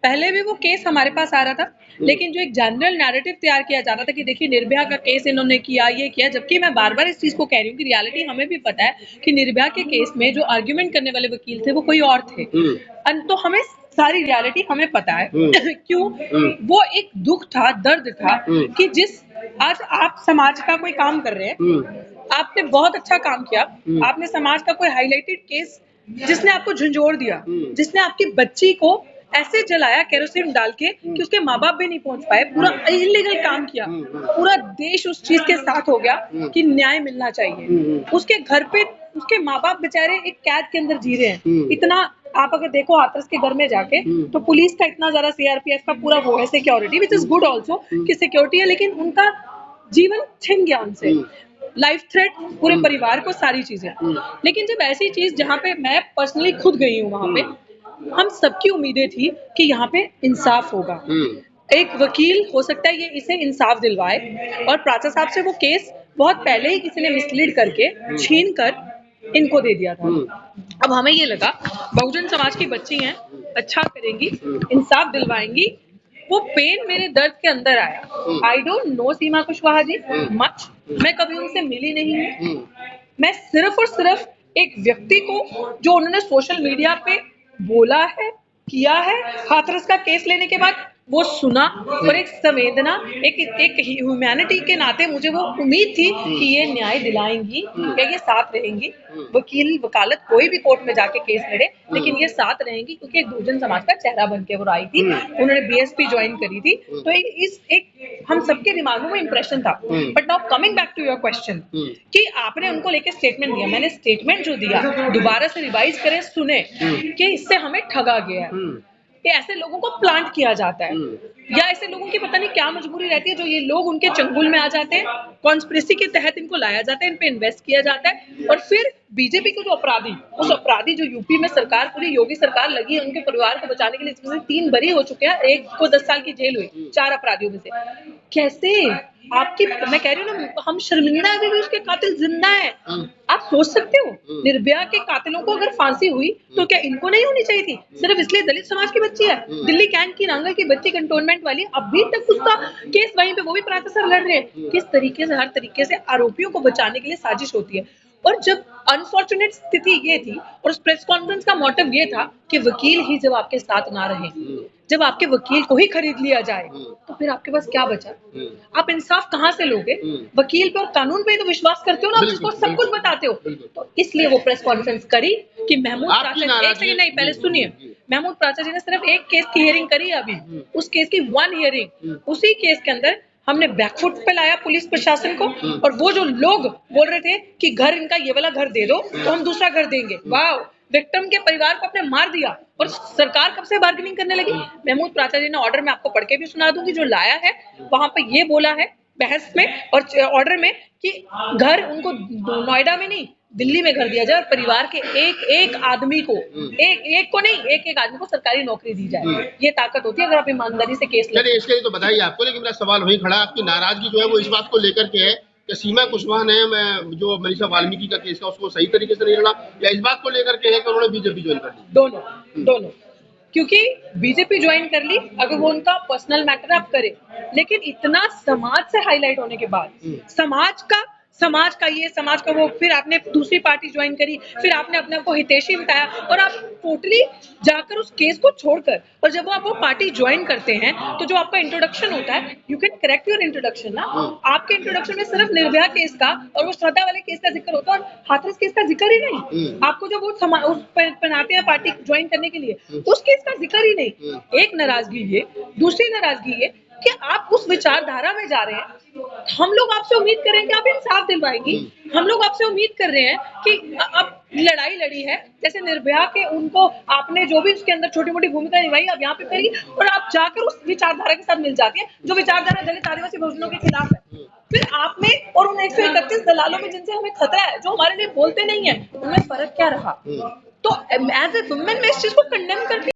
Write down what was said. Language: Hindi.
पहले भी वो केस हमारे पास आ रहा था, लेकिन जो एक जनरल नैरेटिव तैयार किया जा रहा था कि देखिए निर्भया का केस इन्होंने किया, ये किया, जबकि मैं बार-बार इस चीज़ को कह रही हूँ कि रियलिटी हमें भी पता है कि निर्भया के केस में जो आर्गुमेंट करने वाले वकील थे वो कोई और थे। तो हमें सारी रियलिटी हमें पता है क्यों वो एक दुख था, दर्द था कि जिस आज आप समाज का कोई काम कर रहे हैं, आपने बहुत अच्छा काम किया, आपने समाज का कोई हाइलाइटेड केस जिसने आपको झंझोड़ दिया, जिसने आपकी बच्ची को ऐसे जलाया केरोसिन डाल के कि उसके माँ-बाप भी नहीं पहुंच पाए, पूरा इलीगल काम किया, पूरा देश उस चीज के साथ हो गया कि न्याय मिलना चाहिए। उसके घर पे उसके माँ-बाप बेचारे एक कैद के अंदर जी रहे हैं। इतना आप अगर देखो हाथरस के घर में जाके तो पुलिस का इतना ज्यादा सीआरपीएफ का पूरा वो है security which is good also कि सिक्योरिटी है, लेकिन उनका जीवन छिन गया उनसे, लाइफ थ्रेट पूरे परिवार को, सारी चीजें। लेकिन जब ऐसी चीज जहाँ पे मैं पर्सनली खुद गई हूँ वहां पे, हम सबकी उम्मीदें थी कि यहाँ पे इंसाफ होगा, एक वकील हो सकता है ये इसे इंसाफ दिलवाए, और प्राचा साहब से वो केस बहुत पहले ही किसी ने मिसलीड करके छीन कर इनको दे दिया था। अब हमें ये लगा बहुजन समाज की बच्ची हैं, अच्छा करेंगी, इंसाफ दिलवाएंगी, वो पेन मेरे दर्द के अंदर आया। I don't know Seema Kushwaha ji much, मैं कभी उनसे मिली नहीं हूँ। मैं सिर्फ और सिर्फ एक व्यक्ति को जो उन्होंने सोशल मीडिया पे बोला है, किया है, हाथरस का केस लेने के बाद वो सुना, और एक संवेदना, एक ह्यूमैनिटी के नाते मुझे वो उम्मीद थी कि ये न्याय दिलाएंगी या ये साथ रहेंगी। वकील वकालत कोई भी कोर्ट में जाके केस लड़े, लेकिन ये साथ रहेंगी क्योंकि एक बहुजन समाज का चेहरा बन के वो आई थी, उन्होंने बीएसपी ज्वाइन करी थी, तो एक हम सबके दिमागों में इंप्रेशन था। But now coming back to your question कि आपने उनको लेके स्टेटमेंट दिया, मैंने स्टेटमेंट जो दिया दोबारा से रिवाइज करें, सुने कि इससे हमें ठगा गया है, कि ऐसे लोगों को प्लांट किया जाता है, या ऐसे लोगों की पता नहीं क्या मजबूरी रहती है जो ये लोग उनके चंगुल में आ जाते हैं, कॉन्स्पिरेसी के तहत इनको लाया जाता है, इन पे इन्वेस्ट किया जाता है, और फिर बीजेपी के जो अपराधी, उस अपराधी जो यूपी में सरकार, पूरी योगी सरकार लगी है उनके परिवार को बचाने के लिए, इसमें 3 बरी हो चुके हैं, एक को 10 साल की जेल हुई 4 अपराधियों में से। कैसे आपकी, मैं कह रही हूँ ना, हम शर्मिंदा है, भी उसके कातिल जिंदा है। आप सोच सकते हो निर्भया के कातिलों को अगर फांसी हुई तो क्या इनको नहीं होनी चाहिए थी, सिर्फ इसलिए दलित समाज की बच्ची है, दिल्ली कैंट की नांगल की बच्ची कंटोनमेंट वाली, अभी तक उसका केस वहीं पे, वो भी प्राचा सर लड़ रहे हैं। किस तरीके से, हर तरीके से आरोपियों को बचाने के लिए साजिश होती है। और जब अनफॉर्चुनेट स्थिति ये थी, और उस प्रेस कॉन्फ्रेंस का मोटिव ये था कि वकील ही जब आपके साथ ना रहे, जब आपके वकील को ही खरीद लिया जाए, तो फिर आपके पास क्या बचा? आप इंसाफ कहाँ से लोगे? वकील पे और कानून पे तो विश्वास करते हो ना, जिसको सब कुछ बताते हो। तो इसलिए वो प्रेस कॉन्फ्रेंस करी कि महमूद प्राचा, एक सेकंड नहीं, पहले सुनिए, महमूद प्राचा जी ने सिर्फ एक केस की हियरिंग करी अभी, उस केस की 1 हियरिंग, उसी केस के अंदर हमने बैकफुट पे लाया पुलिस प्रशासन को, और वो जो लोग बोल रहे थे कि घर इनका ये वाला घर दे दो तो हम दूसरा घर देंगे, वाह, विक्टिम के परिवार को आपने मार दिया, और सरकार कब से बार्गेनिंग करने लगी। महमूद प्राचा जी ने ऑर्डर में आपको पढ़ के भी सुना दूंगी, जो लाया है वहां पे ये बोला है बहस में और ऑर्डर में कि घर उनको नोएडा में नहीं, दिल्ली में घर दिया जाए, और परिवार के एक आदमी को, एक को नहीं, एक आदमी को सरकारी नौकरी दी जाए। ये ताकत होती है अगर आप ईमानदारी से केस लेते हैं। इसके लिए तो बधाई आपको, लेकिन मेरा सवाल वही खड़ा, आपकी नाराजगी जो है वो इस बात को लेकर के है कि सीमा कुशवाहा ने जो मनीषा वाल्मीकि का केस था उसको सही तरीके से नहीं लड़ा, या इस बात को लेकर के है कि उन्होंने बीजेपी ज्वाइन कर ली? दोनों, क्योंकि बीजेपी ज्वाइन कर ली, अगर वो उनका पर्सनल मैटर आप करें, लेकिन इतना समाज से हाईलाइट होने के बाद, समाज का ये, समाज का वो, फिर आपने दूसरी पार्टी ज्वाइन करी, फिर आपने अपने आप को हितैषी बताया, और आप टोटली जाकर उस केस को छोड़कर, और जब आप वो पार्टी ज्वाइन करते हैं तो जो आपका इंट्रोडक्शन होता है, you can correct your introduction ना, आपके इंट्रोडक्शन में सिर्फ निर्भया केस का और वो श्रद्धा वाले केस का जिक्र होता है, और हाथरस केस का जिक्र ही नहीं। आपको जब वो उस बनाते हैं पार्टी ज्वाइन करने के लिए, उस केस का जिक्र ही नहीं। एक नाराजगी ये, दूसरी नाराजगी ये कि आप उस विचारधारा में जा रहे हैं, हम लोग आपसे उम्मीद कर रहे हैं कि आप इंसाफ दिलवाएंगी, हम लोग आपसे उम्मीद कर रहे हैं कि अब लड़ाई लड़ी है, जैसे निर्भया के उनको आपने जो भी उसके अंदर छोटी मोटी भूमिका निभाई, अब यहाँ पे करेगी, और आप जाकर उस विचारधारा के साथ मिल जाती है जो विचारधारा दलित आदिवासी बहुजनों के खिलाफ है। फिर आप में और उन 131 दलालों में जिनसे हमें खतरा है, जो हमारे लिए बोलते नहीं है, उनमें फर्क क्या रहा? तो एज ए वुमेन मैं इस चीज को कंडेम करती